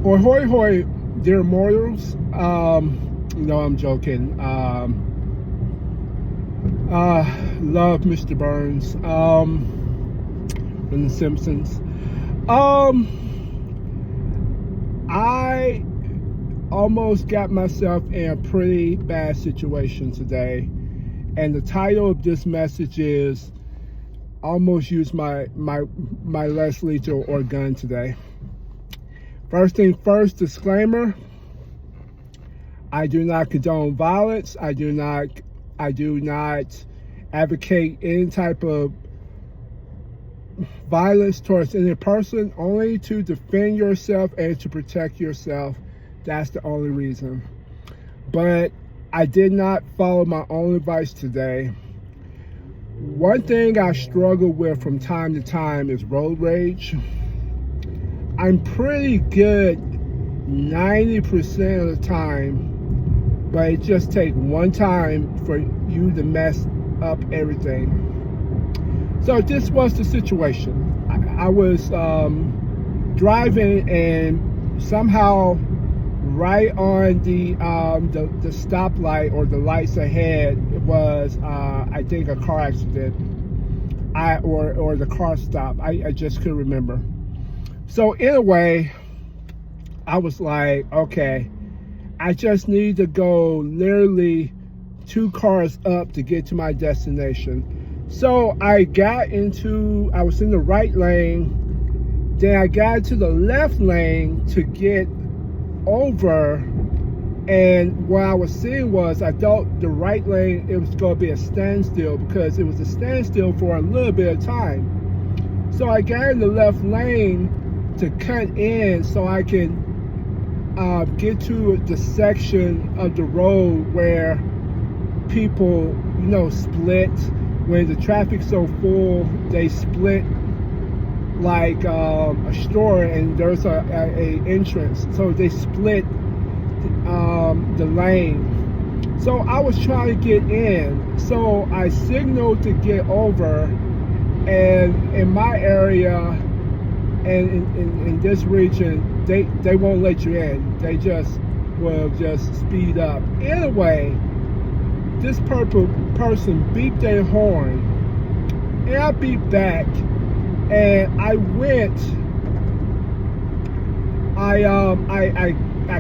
Ahoy, hoy, dear mortals. No, I'm joking. Love Mr. Burns from The Simpsons. I almost got myself in a pretty bad situation today, and the title of this message is "Almost Used my less lethal or gun today." First thing first, disclaimer: I do not condone violence. I do not advocate any type of violence towards any person, only to defend yourself and to protect yourself. That's the only reason. But I did not follow my own advice today. One thing I struggle with from time to time is road rage. I'm pretty good 90% of the time, but it just takes one time for you to mess up everything. So this was the situation. I was driving, and somehow right on the stoplight or the lights ahead was I think a car accident. Or the car stopped. I just couldn't remember. So in a way, I was like, okay, I just need to go literally 2 cars up to get to my destination. So I was in the right lane, then I got into the left lane to get over, and what I was seeing was, I thought the right lane, it was going to be a standstill, because it was a standstill for a little bit of time. So I got in the left lane to cut in so I can get to the section of the road where people, split. When the traffic's so full, they split like a store, and there's a entrance. So they split the lane. So I was trying to get in. So I signaled to get over, and in my area, and in this region, they won't let you in. They will just speed up. Anyway, this person beeped their horn, and I beeped back, and I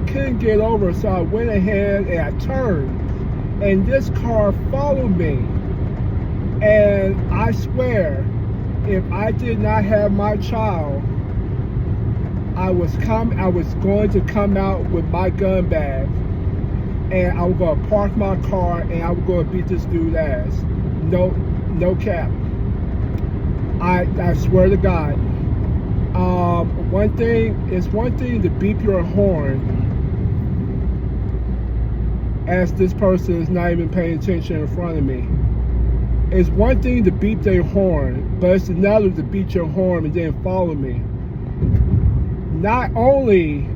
couldn't get over, so I went ahead and I turned, and this car followed me. And I swear, if I did not have my child, I was going to come out with my gun bag, and I was going to park my car, and I was going to beat this dude's ass. No cap. I swear to God. It's one thing to beep your horn as this person is not even paying attention in front of me. It's one thing to beep their horn, but it's another to beat your horn and then follow me. Not only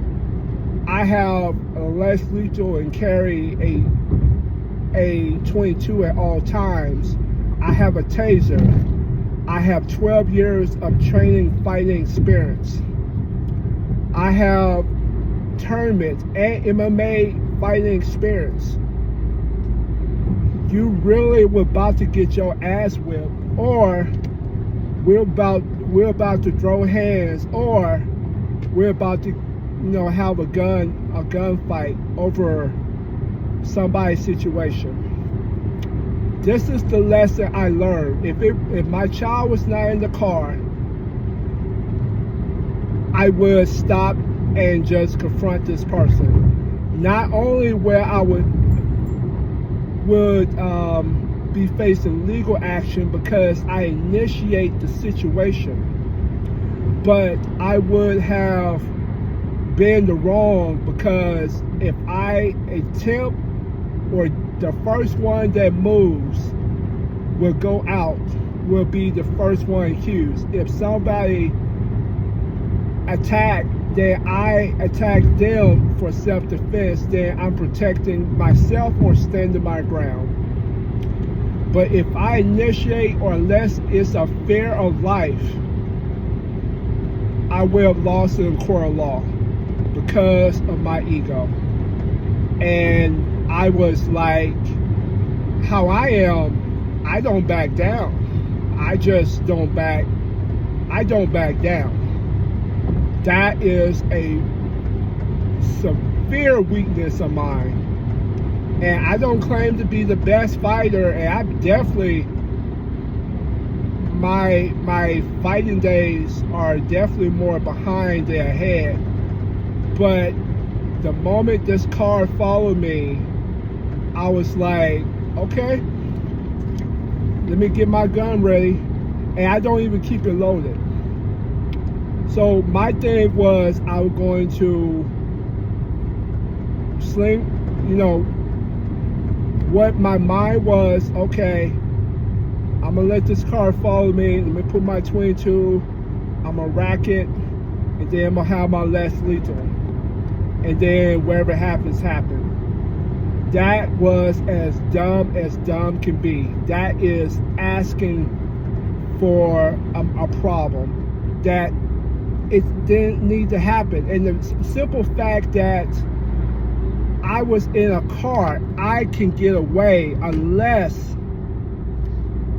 I have a less lethal and carry a 22 at all times, I have a taser. I have 12 years of training fighting experience. I have tournament and MMA fighting experience. You really were about to get your ass whipped, or we're about to throw hands, or we're about to have a gunfight over somebody's situation. This is the lesson I learned. If my child was not in the car, I would stop and just confront this person. Not only where I would be facing legal action because I initiate the situation, but I would have been the wrong, because if I attempt, or the first one that moves will go out, will be the first one accused. If somebody attack, then I attack them for self-defense, then I'm protecting myself or standing my ground. But if I initiate, or unless it's a fear of life, I will have lost in court of law, because of my ego. And I was like, how I am, I don't back down. I don't back down. That is a severe weakness of mine. And I don't claim to be the best fighter, and I definitely, my fighting days are definitely more behind than ahead. But the moment this car followed me, I was like, okay, let me get my gun ready. And I don't even keep it loaded. So my thing was, I was going to sling, what my mind was, okay, I'm gonna let this car follow me, let me put my 22, I'm gonna rack it, and then I'm gonna have my less lethal. And then wherever happens, happens. That was as dumb can be. That is asking for a problem that it didn't need to happen. And the simple fact that I was in a car, I can get away unless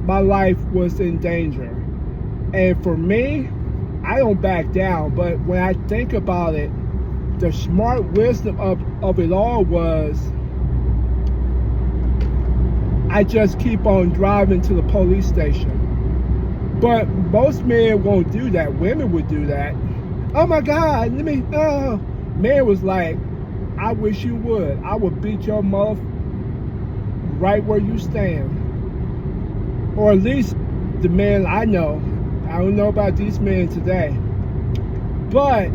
my life was in danger. And for me, I don't back down. But when I think about it, the smart wisdom of it all was, I just keep on driving to the police station. But most men won't do that. Women would do that. Oh my God, Man was like, I wish you would. I would beat your mouth right where you stand. Or at least the men I know. I don't know about these men today. But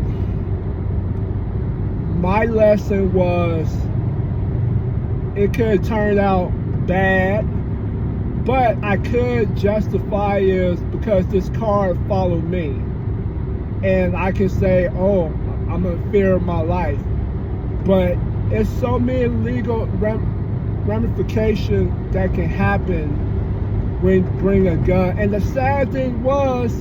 my lesson was, it could turn out bad, but I could justify it because this car followed me. And I can say, oh, I'm in fear of my life. But it's so many legal ramifications that can happen when you bring a gun. And the sad thing was,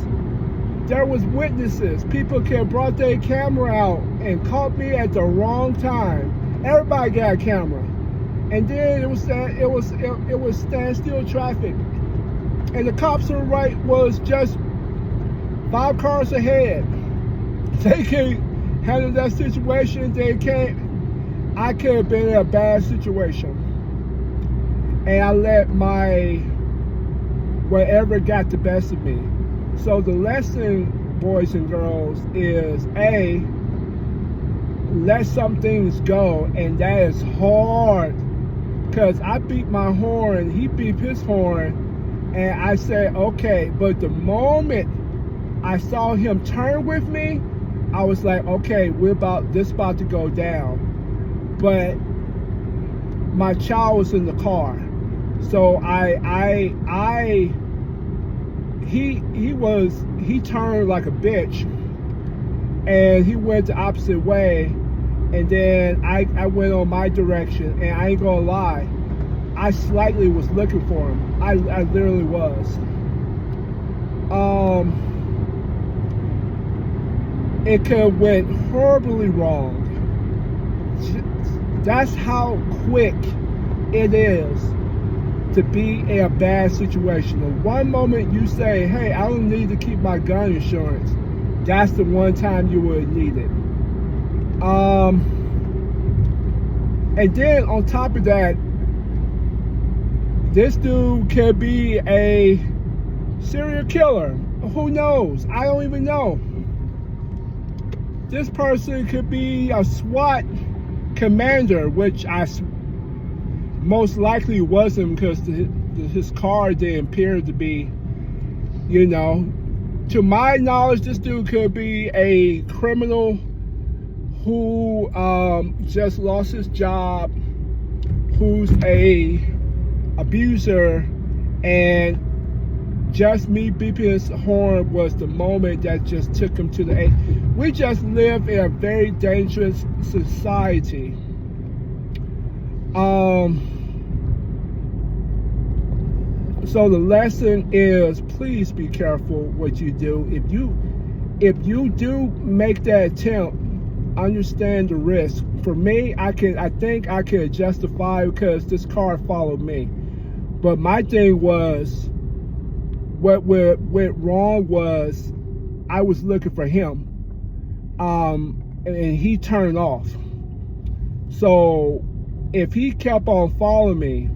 there was witnesses. People could brought their camera out and caught me at the wrong time. Everybody got a camera. And then it was standstill traffic. And the cops on the right was just 5 cars ahead. They can handle that situation. They can't. I could have been in a bad situation. And I let my whatever got the best of me. So the lesson, boys and girls, is A, let some things go. And that is hard. Because I beat my horn, he beat his horn, and I said, okay. But the moment I saw him turn with me, I was like, okay, this about to go down. But my child was in the car, so he turned like a bitch, and he went the opposite way, and then I went on my direction, and I ain't gonna lie, I slightly was looking for him. I literally was. It could have went horribly wrong. That's how quick it is to be in a bad situation. The one moment you say, hey, I don't need to keep my gun insurance, that's the one time you would need it. And then on top of that, this dude could be a serial killer. Who knows? I don't even know. This person could be a SWAT commander, which I most likely wasn't, because his car didn't appear to be, to my knowledge, this dude could be a criminal who just lost his job, who's a abuser, and just me beeping his horn was the moment that just took him to the edge. We just live in a very dangerous society. So the lesson is, please be careful what you do. If you do make that attempt, understand the risk. For me, I think I could justify because this car followed me. But my thing was, what went wrong was I was looking for him, and he turned off. So if he kept on following me,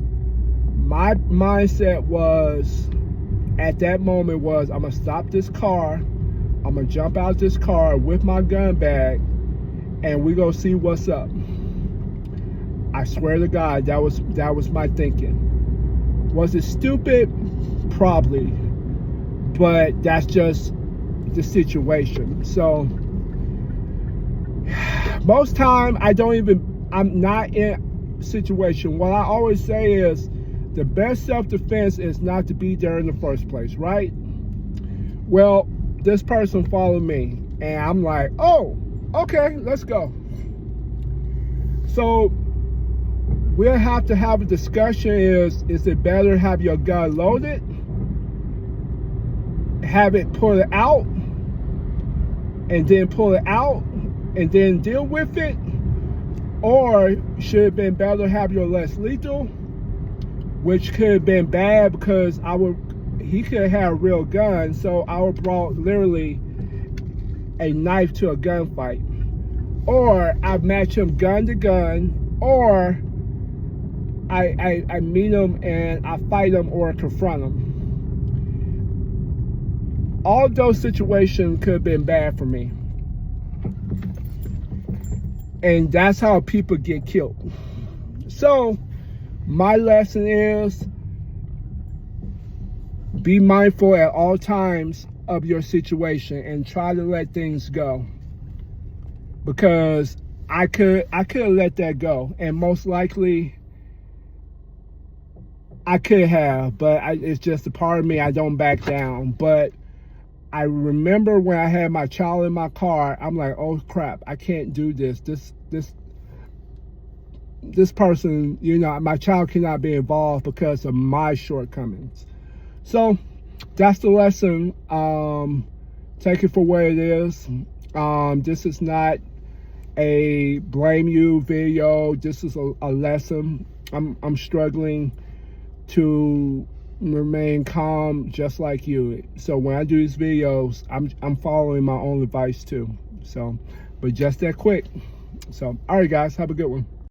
my mindset was at that moment was, I'm gonna stop this car, I'm gonna jump out this car with my gun bag, and we gonna see what's up. I swear to God, that was my thinking. Was it stupid? Probably, but that's just the situation. So most time I'm not in a situation. What I always say is the best self-defense is not to be there in the first place, right? Well, this person followed me, and I'm like, oh, okay, let's go. So we'll have to have a discussion. Is it better have your gun loaded, have it pull it out, and then pull it out, and then deal with it? Or should it have been better to have your less lethal, which could have been bad because he could have had a real gun, so I would brought literally a knife to a gunfight. Or I match him gun to gun, or I meet him and I fight him or confront him. All of those situations could have been bad for me. And that's how people get killed. So my lesson is, be mindful at all times of your situation and try to let things go. Because I could have let that go, and most likely I could have, but it's just a part of me, I don't back down. But I remember when I had my child in my car, I'm like, oh crap, I can't do this. This person, my child cannot be involved because of my shortcomings. So that's the lesson. Take it for what it is. This is not a blame you video. This is a lesson. I'm struggling to remain calm just like you. So when I do these videos, I'm following my own advice too. So, but just that quick. So, all right guys, have a good one.